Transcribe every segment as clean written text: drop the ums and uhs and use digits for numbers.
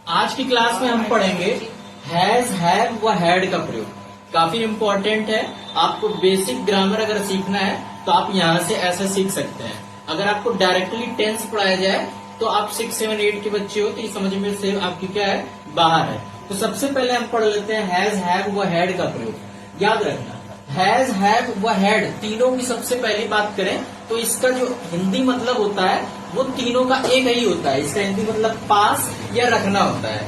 आज की क्लास में हम पढ़ेंगे हैज, हैव व हैड का प्रयोग। काफी इम्पोर्टेंट है। आपको बेसिक ग्रामर अगर सीखना है तो आप यहाँ से ऐसे सीख सकते हैं। अगर आपको डायरेक्टली टेंस पढ़ाया जाए तो आप 6, 7, 8 के बच्चे हो तो ये समझ में से आपकी क्या है, बाहर है। तो सबसे पहले हम पढ़ लेते हैं हैज, हैव व हैड का प्रयोग। याद रखना, हैज, हैव व हैड तीनों की सबसे पहली बात करें तो इसका जो हिंदी मतलब होता है वो तीनों का एक ही होता है। इसका हिंदी मतलब पास या रखना होता है।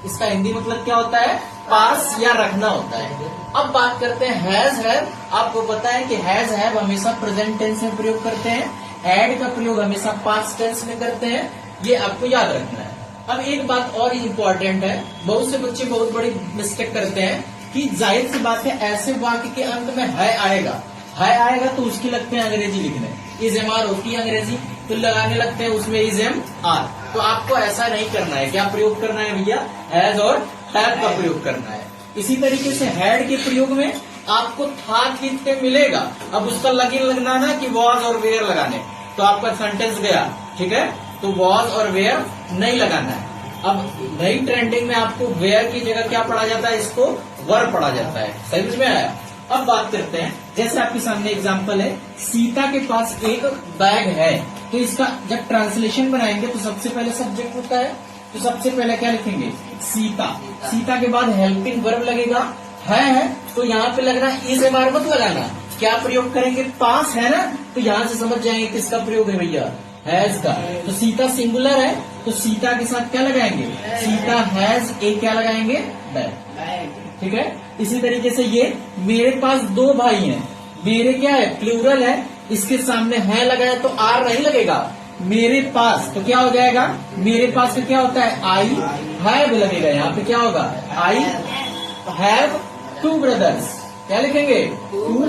इसका हिंदी मतलब क्या होता है, पास या रखना होता है। अब बात करते हैं हैज, हैव। आपको पता है कि हैज, हैव हमेशा प्रेजेंट टेंस में प्रयोग करते हैं, हैड का प्रयोग हमेशा पास्ट टेंस में करते हैं। ये आपको याद रखना है। अब एक बात और इम्पोर्टेंट है, बहुत से बच्चे बहुत बड़ी मिस्टेक करते हैं कि जाहिर सी बात है ऐसे वाक्य के अंत में है आएगा तो उसकी लगते हैं अंग्रेजी लिखने, इज एम आर होती है अंग्रेजी, तो लगाने लगते हैं उसमें इज एम आर। तो आपको ऐसा नहीं करना है। क्या प्रयोग करना है भैया, हैज और हैव का प्रयोग करना है। इसी तरीके से हैड के प्रयोग में आपको था लिख के मिलेगा, अब उसका लगिन लगाना कि वॉज और वेयर लगाने, तो आपका सेंटेंस गया। ठीक है, तो वॉज और वेयर नहीं लगाना है। अब नई ट्रेंडिंग में आपको वेयर की जगह क्या पढ़ा जाता है, इसको वर पढ़ा जाता है। समझ में आया। अब बात करते हैं, जैसे आपके सामने एग्जांपल है, सीता के पास एक बैग है। तो इसका जब ट्रांसलेशन बनाएंगे तो सबसे पहले सब्जेक्ट होता है, तो सबसे पहले क्या लिखेंगे, सीता। सीता के बाद हेल्पिंग वर्ब लगेगा, है तो यहाँ पे लगना इज एम आर मत लगाना। क्या प्रयोग करेंगे, पास है ना, तो यहाँ से समझ जाएंगे किसका प्रयोग है भैया, हैज का। तो सीता सिंगुलर है तो सीता के साथ क्या लगाएंगे, सीता हैज एक क्या लगाएंगे, बैग। ठीक है, इसी तरीके से ये मेरे पास 2 भाई हैं, मेरे क्या है, प्लूरल है, इसके सामने है लगाया तो आर नहीं लगेगा। मेरे पास तो क्या हो जाएगा, मेरे पास तो क्या होता है, आई हैव लगेगा। यहाँ पे क्या होगा, आई हैव 2 ब्रदर्स। क्या लिखेंगे, 2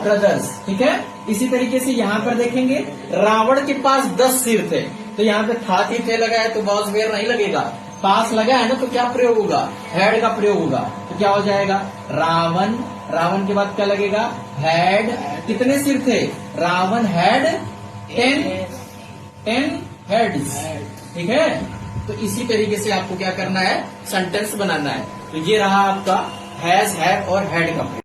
ब्रदर्स। ठीक है, इसी तरीके से यहाँ पर देखेंगे, रावण के पास 10 सिर थे, तो यहाँ पे था थे लगाया तो वॉज वेयर नहीं लगेगा। पास लगा है ना, तो क्या प्रयोग होगा, हैड का प्रयोग होगा। तो क्या हो जाएगा, रावण, रावण के बाद क्या लगेगा, हैड। कितने सिर थे, रावण हैड 10 हेड्स। ठीक है, तो इसी तरीके से आपको क्या करना है, सेंटेंस बनाना है। तो ये रहा आपका हैज, हैव और हैड का प्रयोग।